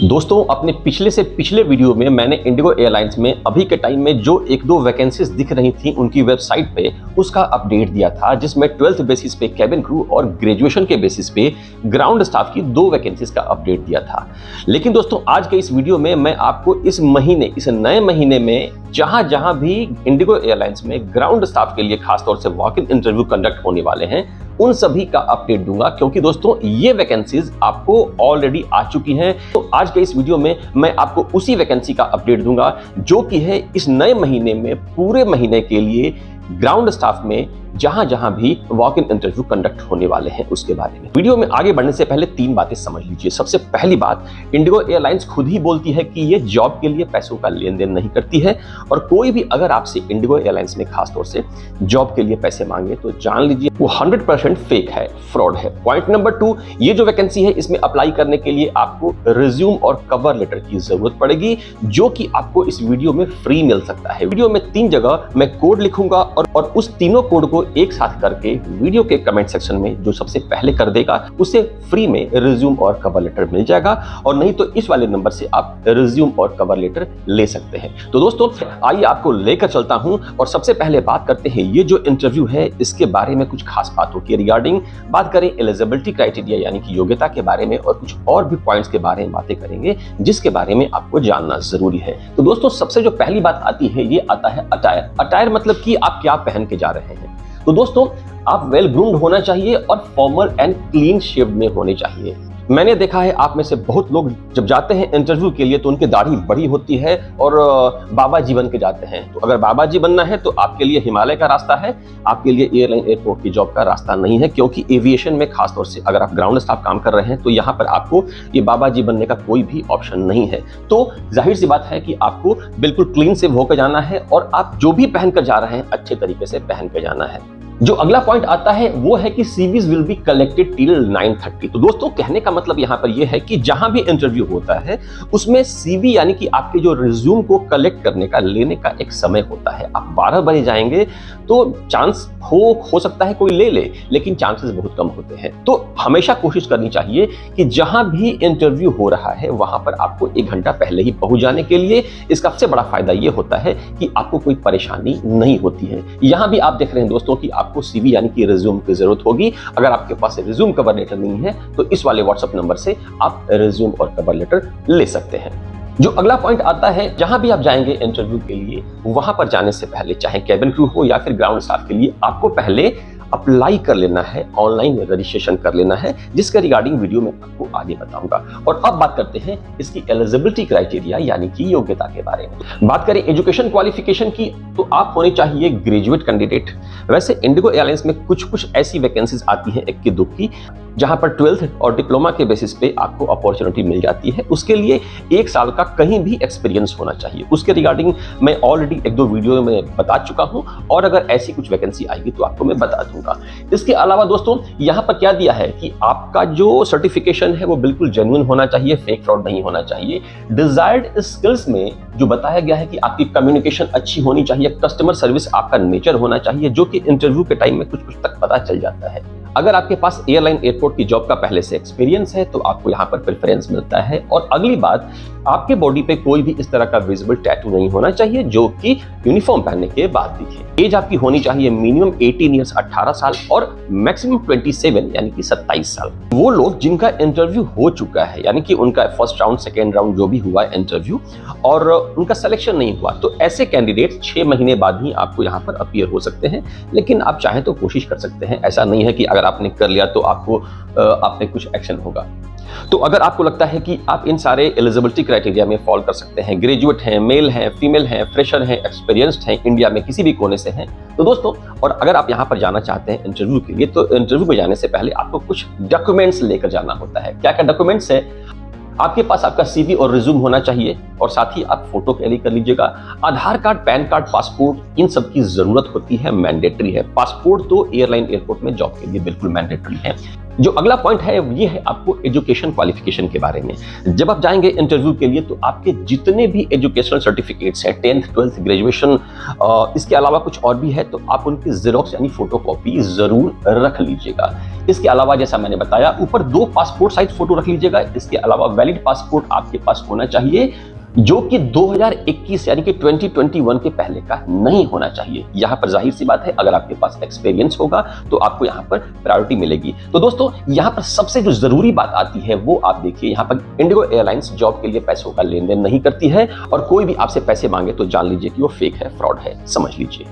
दोस्तों, अपने पिछले से पिछले वीडियो में मैंने इंडिगो एयरलाइंस में अभी के टाइम में जो एक दो वैकेंसीज दिख रही थी उनकी वेबसाइट पे उसका अपडेट दिया था, जिसमें 12th बेसिस पे कैबिन क्रू और ग्रेजुएशन के बेसिस पे ग्राउंड स्टाफ की 2 वैकेंसीज का अपडेट दिया था। लेकिन दोस्तों, आज के इस वीडियो में मैं आपको इस नए महीने में जहां भी इंडिगो एयरलाइंस में ग्राउंड स्टाफ के लिए खासतौर से वॉक इन इंटरव्यू कंडक्ट होने वाले हैं उन सभी का अपडेट दूंगा, क्योंकि दोस्तों ये वैकेंसीज आपको ऑलरेडी आ चुकी हैं। तो आज के इस वीडियो में मैं आपको उसी वैकेंसी का अपडेट दूंगा जो कि है इस नए महीने में पूरे महीने के लिए ग्राउंड स्टाफ में जहां भी वॉक इन इंटरव्यू कंडक्ट होने वाले हैं उसके बारे में। वीडियो में आगे बढ़ने से पहले 3 बातें समझ लीजिए। सबसे पहली बात, इंडिगो एयरलाइंस खुद ही बोलती है कि ये जॉब के लिए पैसों का लेन देन नहीं करती है, और कोई भी अगर आपसे इंडिगो एयरलाइंस में खासतौर से जॉब के लिए पैसे मांगे तो जान लीजिए वो 100% फेक है, फ्रॉड है। पॉइंट नंबर 2, ये जो वैकेंसी है इसमें अप्लाई करने के लिए आपको रिज्यूम और कवर लेटर की जरूरत पड़ेगी, जो कि आपको इस वीडियो में फ्री मिल सकता है। वीडियो में 3 जगह मैं कोड लिखूंगा और उस तीनों कोड को एक साथ करके वीडियो के कमेंट सेक्शन में जो सबसे पहले कर देगा उसे फ्री में रिज्यूम और कवर लेटर मिल जाएगा, और नहीं तो इस वाले नंबर से आप रिज्यूम और कवर लेटर ले सकते हैं। तो दोस्तों, आइए आपको लेकर चलता हूं और सबसे पहले बात करते हैं ये जो इंटरव्यू है इसके बारे में कुछ खास बातों के रिगार्डिंग बात करें, एलिजिबिलिटी क्राइटेरिया यानी कि योग्यता के बारे में, और कुछ और भी पॉइंट्स के बारे में बातें करेंगे जिसके बारे में आपको जानना जरूरी है। तो दोस्तों, सबसे जो पहली बात आती है ये आता है अटायर। अटायर मतलब कि आप क्या पहन के जा रहे हैं। तो दोस्तों, आप वेल ग्रूम्ड होना चाहिए और फॉर्मल एंड क्लीन शेव्ड में होने चाहिए। मैंने देखा है आप में से बहुत लोग जब जाते हैं इंटरव्यू के लिए तो उनकी दाढ़ी बड़ी होती है और बाबा जी बन के जाते हैं। तो अगर बाबा जी बनना है तो आपके लिए हिमालय का रास्ता है, आपके लिए एयरलाइन एयरपोर्ट की जॉब का रास्ता नहीं है, क्योंकि एविएशन में खासतौर से अगर आप ग्राउंड स्टाफ काम कर रहे हैं तो यहाँ पर आपको ये बाबा जी बनने का कोई भी ऑप्शन नहीं है। तो जाहिर सी बात है कि आपको बिल्कुल क्लीन से होकर जाना है और आप जो भी पहन कर जा रहे हैं अच्छे तरीके से पहन कर जाना है। जो अगला पॉइंट आता है वो है कि CVs will be collected till 9:30। तो दोस्तों, कहने का मतलब यहाँ पर यह है कि जहां भी इंटरव्यू होता है उसमें सीवी यानी कि आपके जो रिज्यूम को कलेक्ट करने का, लेने का एक समय होता है। आप 12 बजे जाएंगे तो चांस हो सकता है कोई ले ले, लेकिन चांसेस बहुत कम होते हैं। तो हमेशा कोशिश करनी चाहिए कि जहां भी इंटरव्यू हो रहा है वहां पर आपको 1 घंटा पहले ही पहुंच जाने के लिए। इसका सबसे बड़ा फायदा यह होता है कि आपको कोई परेशानी नहीं होती है। यहां भी आप देख रहे हैं दोस्तों कि आपको सीवी यानी कि रिज्यूम की जरूरत होगी। अगर आपके पास रिज्यूम कवर लेटर नहीं है तो इस वाले व्हाट्सएप नंबर से आप रिज्यूम और कवर लेटर ले सकते हैं। जो अगला पॉइंट आता है, जहां भी आप जाएंगे इंटरव्यू के लिए वहां पर जाने से पहले, चाहे कैबिन क्रू हो या फिर ग्राउंड स्टाफ के लिए, आपको पहले अप्लाई कर लेना है, ऑनलाइन रजिस्ट्रेशन कर लेना है, जिसके रिगार्डिंग वीडियो में आपको आगे बताऊंगा। और अब बात करते हैं इसकी एलिजिबिलिटी क्राइटेरिया यानी कि योग्यता के बारे में। बात करें एजुकेशन क्वालिफिकेशन की तो आप होने चाहिए ग्रेजुएट कैंडिडेट। वैसे इंडिगो एयरलाइंस में कुछ ऐसी वैकेंसीज आती हैं इक्की दुक्की जहां पर 12th और डिप्लोमा के बेसिस पे आपको अपॉर्चुनिटी मिल जाती है। उसके लिए 1 साल का कहीं भी एक्सपीरियंस होना चाहिए। उसके रिगार्डिंग मैं ऑलरेडी 1-2 वीडियो में बता चुका हूं, और अगर ऐसी कुछ वैकेंसी आएगी तो आपको मैं बता दूंगा। इसके अलावा दोस्तों, यहां पर क्या दिया है कि आपका जो सर्टिफिकेशन है वो बिल्कुल जेन्युइन होना चाहिए, फेक फ्रॉड नहीं होना चाहिए। डिजायर्ड स्किल्स में जो बताया गया है कि आपकी कम्युनिकेशन अच्छी होनी चाहिए, कस्टमर सर्विस आपका नेचर होना चाहिए, जो कि इंटरव्यू के टाइम में कुछ तक पता चल जाता है। अगर आपके पास एयरलाइन एयरपोर्ट की जॉब का पहले से एक्सपीरियंस है तो आपको यहाँ पर प्रेफरेंस मिलता है। और अगली बात, आपके बॉडी पे कोई भी इस तरह का विजिबल टैटू नहीं होना चाहिए जो कि यूनिफॉर्म पहनने के बाद दिखे। एज आपकी होनी चाहिए मिनिमम 18 ईयर्स 18 साल और मैक्सिमम 27 यानी कि 27 साल। वो लोग जिनका इंटरव्यू हो चुका है, यानी कि उनका फर्स्ट राउंड, सेकेंड राउंड जो भी हुआ है इंटरव्यू और उनका सिलेक्शन नहीं हुआ, तो ऐसे कैंडिडेट 6 महीने बाद ही आपको यहाँ पर अपीयर हो सकते हैं। लेकिन आप चाहें तो कोशिश कर सकते हैं, ऐसा नहीं है कि अगर आपने कर लिया तो आप पे कुछ एक्शन होगा। तो अगर आपको लगता है कि आप इन सारे एलिजिबिलिटी क्राइटेरिया में फॉल कर सकते हैं, ग्रेजुएट हैं, मेल हैं, फीमेल हैं, फ्रेशर हैं, एक्सपीरियंस्ड हैं, इंडिया में किसी भी कोने से हैं, तो दोस्तों, और अगर आप यहाँ पर जाना चाहते हैं इंटरव्यू के लिए तो इंटरव्यू में जाने से पहले आपको कुछ डॉक्यूमेंट्स लेकर जाना होता है। क्या क्या डॉक्यूमेंट्स है? आपके पास आपका सीवी और रिज्यूम होना चाहिए, और साथ ही आप फोटो कैरी कर लीजिएगा। आधार कार्ड, पैन कार्ड, पासपोर्ट, इन सब की जरूरत होती है, मैंडेटरी है। पासपोर्ट तो एयरलाइन एयरपोर्ट में जॉब के लिए बिल्कुल मैंडेटरी है। जो अगला पॉइंट है ये है आपको एजुकेशन क्वालिफिकेशन के बारे में। जब आप जाएंगे इंटरव्यू के लिए तो आपके जितने भी एजुकेशनल सर्टिफिकेट्स हैं, 10th 12th ग्रेजुएशन, इसके अलावा कुछ और भी है, तो आप उनकी जेरोक्स यानी फोटोकॉपी जरूर रख लीजिएगा। इसके अलावा जैसा मैंने बताया ऊपर 2 पासपोर्ट साइज फोटो रख लीजिएगा। इसके अलावा वैलिड पासपोर्ट आपके पास होना चाहिए जो कि 2021 यानी कि 2021 के पहले का नहीं होना चाहिए। यहां पर जाहिर सी बात है अगर आपके पास एक्सपीरियंस होगा तो आपको यहां पर प्रायोरिटी मिलेगी। तो दोस्तों यहां पर सबसे जो जरूरी बात आती है वो आप देखिए, यहां पर इंडिगो एयरलाइंस जॉब के लिए पैसों का लेन देन नहीं करती है और कोई भी आपसे पैसे मांगे तो जान लीजिए कि वो फेक है, फ्रॉड है, समझ लीजिए।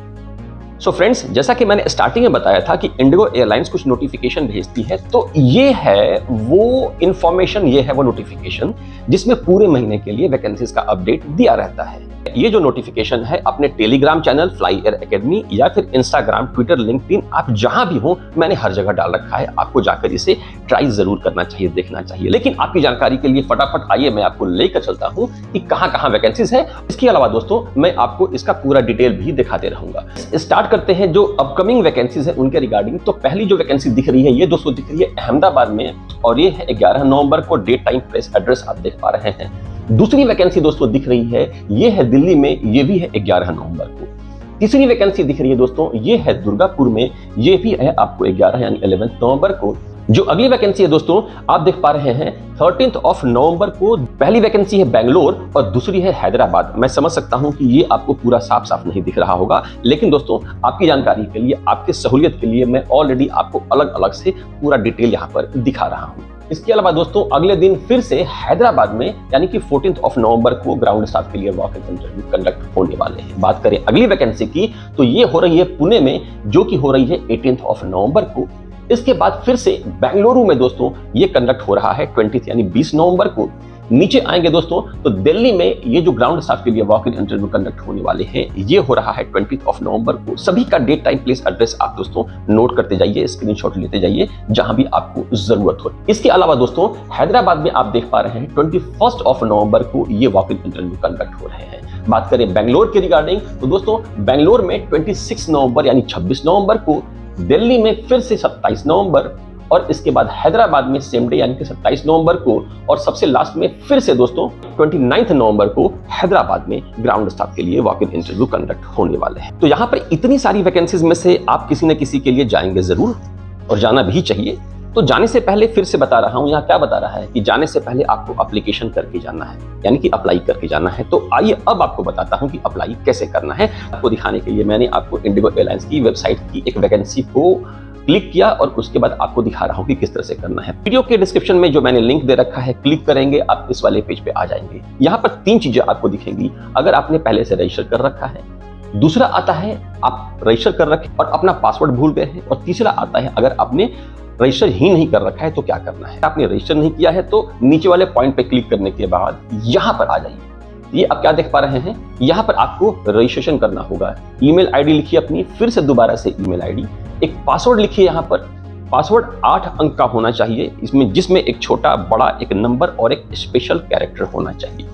सो फ्रेंड्स, जैसा कि मैंने स्टार्टिंग में बताया था कि इंडिगो एयरलाइंस कुछ नोटिफिकेशन भेजती है, तो ये है वो इंफॉर्मेशन, ये है वो नोटिफिकेशन जिसमें पूरे महीने के लिए वैकेंसीज का अपडेट दिया रहता है। ये जो नोटिफिकेशन है अपने Telegram channel fly air academy या फिर इंस्टाग्राम, ट्विटर, लिंक्डइन, आप जहां भी हो मैंने हर जगह डाल रखा है। आपको जाकर इसे ट्राई जरूर करना चाहिए, देखना चाहिए। लेकिन आपकी जानकारी के लिए फटाफट आइए मैं आपको लेकर चलता हूं कि कहां वैकेंसीज है। इसके अलावा दोस्तों मैं आपको इसका पूरा डिटेल भी दिखाते रहूंगा। स्टार्ट करते हैं जो अपकमिंग वैकेंसीज है उनके रिगार्डिंग। तो पहली जो वैकेंसी दिख रही है ये दोस्तों दिख रही है अहमदाबाद में और ये है 11 नवंबर को। डेट, टाइम, प्लेस, एड्रेस आप देख पा रहे हैं। दूसरी वैकेंसी दोस्तों दिख रही है ये है दिल्ली में, ये भी है 11 नवंबर को। तीसरी वैकेंसी दिख रही है दोस्तों ये है दुर्गापुर में, ये भी है आपको 11 यानी 11 नवंबर को। जो अगली वैकेंसी है दोस्तों आप देख पा रहे हैं 13 नवंबर को। पहली वैकेंसी है बेंगलोर और दूसरी है हैदराबाद। मैं समझ सकता हूं कि ये आपको पूरा साफ साफ नहीं दिख रहा होगा, लेकिन दोस्तों आपकी जानकारी के लिए, आपके सहूलियत के लिए मैं ऑलरेडी आपको अलग अलग से पूरा डिटेल यहां पर दिखा रहा हूं। इसके अलावा दोस्तों अगले दिन फिर से हैदराबाद में यानी कि 14 नवंबर को ग्राउंड स्टाफ के लिए वॉक इन इंटरव्यू कंडक्ट होने वाले हैं। बात करें अगली वैकेंसी की तो ये हो रही है पुणे में, जो कि हो रही है 18 नवंबर को। इसके बाद फिर से बेंगलुरु में दोस्तों ये कंडक्ट हो रहा है 20 यानी 20 नवंबर को। नीचे आएंगे दोस्तों तो दिल्ली में ये जो ग्राउंड स्टाफ के लिए वॉक इन इंटरव्यू कंडक्ट होने वाले हैं ये हो रहा है 20 नवंबर को। सभी का डेट, टाइम, प्लेस, एड्रेस आप दोस्तों नोट करते जाइए, स्क्रीनशॉट लेते जाइए जहां भी आपको जरूरत हो। इसके अलावा दोस्तों हैदराबाद में आप देख पा रहे हैं 21 नवंबर को ये वॉक इन इंटरव्यू कंडक्ट हो रहे हैं। बात करें बेंगलोर के रिगार्डिंग तो दोस्तों बेंगलोर में 26 नवंबर यानी 26 नवंबर को, दिल्ली में फिर से 27 नवंबर और इसके बाद हैदराबाद में सेम डे यानी कि 27 नवंबर को और सबसे लास्ट में फिर से दोस्तों 29 नवंबर को हैदराबाद में ग्राउंड स्टाफ के लिए वॉक इन इंटरव्यू कंडक्ट होने वाले हैं। तो यहाँ पर इतनी सारी वैकेंसीज में से आप किसी न किसी के लिए जाएंगे जरूर और जाना भी चाहिए। तो जाने से पहले फिर से बता रहा हूं, यहाँ क्या बता रहा है कि जाने से पहले आपको एप्लीकेशन करके जाना है यानी कि अप्लाई करके जाना है। तो आइए अब आपको बताता हूं कि अप्लाई कैसे करना है। आपको दिखाने के लिए मैंने आपको इंडिगो एयरलाइंस की वेबसाइट की एक वैकेंसी को क्लिक किया और उसके बाद आपको दिखा रहा हूं कि किस तरह से करना है। वीडियो के डिस्क्रिप्शन में जो मैंने लिंक दे रखा है, क्लिक करेंगे आप इस वाले पेज पे आ जाएंगे। यहाँ पर 3 चीजें आपको दिखेंगी। अगर आपने पहले से रजिस्टर कर रखा है, दूसरा आता है आप रजिस्टर कर रखे और अपना पासवर्ड भूल गए हैं, और तीसरा आता है अगर आपने रजिस्टर ही नहीं कर रखा है तो क्या करना है। आपने रजिस्टर नहीं किया है तो नीचे वाले पॉइंट पे क्लिक करने के बाद यहाँ पर आ जाइए। ये आप क्या देख पा रहे हैं, यहाँ पर आपको रजिस्ट्रेशन करना होगा। ईमेल आईडी लिखिए अपनी, फिर से दोबारा से ईमेल आईडी, एक पासवर्ड लिखिए। यहाँ पर पासवर्ड 8 अंक का होना चाहिए, इसमें जिसमें एक छोटा, बड़ा, एक नंबर और एक स्पेशल कैरेक्टर होना चाहिए।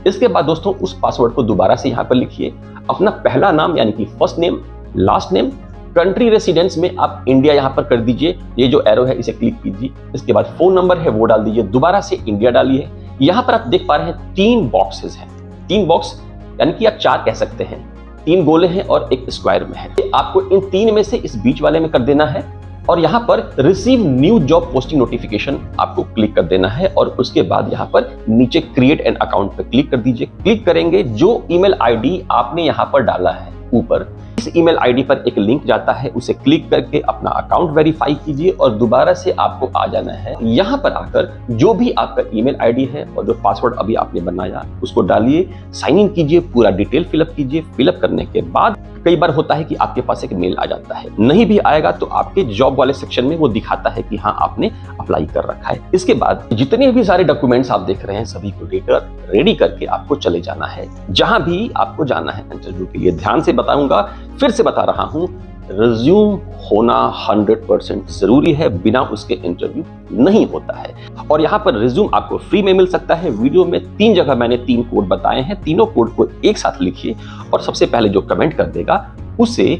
इसके बाद दोस्तों उस पासवर्ड को दोबारा से यहाँ पर लिखिए। अपना पहला नाम यानी कि first name, last name, country residence में आप इंडिया यहाँ पर कर दीजिए। ये जो एरो है इसे क्लिक कीजिए। इसके बाद फोन नंबर है वो डाल दीजिए, दोबारा से इंडिया डालिए। यहाँ पर आप देख पा रहे हैं 3 बॉक्सेस हैं। 3 बॉक्स यानी कि आप 4 कह सकते हैं। 3 गोले हैं और एक स्क्वायर में है। आपको इन 3 में से इस बीच वाले में कर देना है और यहाँ पर receive new job posting notification आपको क्लिक कर देना है और उसके बाद यहाँ पर नीचे क्रिएट एन अकाउंट पर क्लिक कर दीजिए। क्लिक करेंगे, जो ईमेल आईडी आपने यहाँ पर डाला है ऊपर, इस ईमेल आईडी पर एक लिंक जाता है, उसे क्लिक करके अपना अकाउंट वेरीफाई कीजिए और दोबारा से आपको आ जाना है। यहाँ पर आकर जो भी आपका ईमेल आईडी है और जो पासवर्ड अभी आपने बनाया उसको डालिए, साइन इन कीजिए, पूरा डिटेल फिलअप कीजिए। फिलअप करने के बाद कई बार होता है कि आपके पास एक मेल आ जाता है, नहीं भी आएगा तो आपके जॉब वाले सेक्शन में वो दिखाता है कि हाँ आपने अप्लाई कर रखा है। इसके बाद जितने भी सारे डॉक्यूमेंट्स आप देख रहे हैं सभी को लेकर रेडी करके आपको चले जाना है जहां भी आपको जाना है इंटरव्यू के लिए। ध्यान से बताऊंगा, फिर से बता रहा हूं, रिज्यूम होना 100% जरूरी है, बिना उसके इंटरव्यू नहीं होता है। और यहाँ पर रिज्यूम आपको फ्री में मिल सकता है। वीडियो में 3 जगह मैंने 3 कोड बताए हैं, तीनों कोड को एक साथ लिखिए और सबसे पहले जो कमेंट कर देगा उसे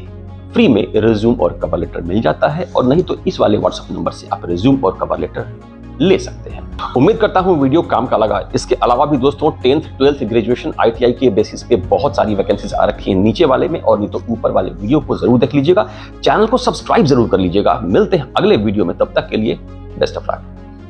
फ्री में रिज्यूम और कवर लेटर मिल जाता है। और नहीं तो इस वाले व्हाट्सएप नंबर से आप रिज्यूम और कवर लेटर ले सकते हैं। उम्मीद करता हूं वीडियो काम का लगा। इसके अलावा भी दोस्तों 10th 12th ग्रेजुएशन ITI के बेसिस पे बहुत सारी वैकेंसीज आ रखी हैं नीचे वाले में, और नहीं तो ऊपर वाले वीडियो को जरूर देख लीजिएगा। चैनल को सब्सक्राइब जरूर कर लीजिएगा। मिलते हैं अगले वीडियो में, तब तक के लिए बेस्ट ऑफ लक।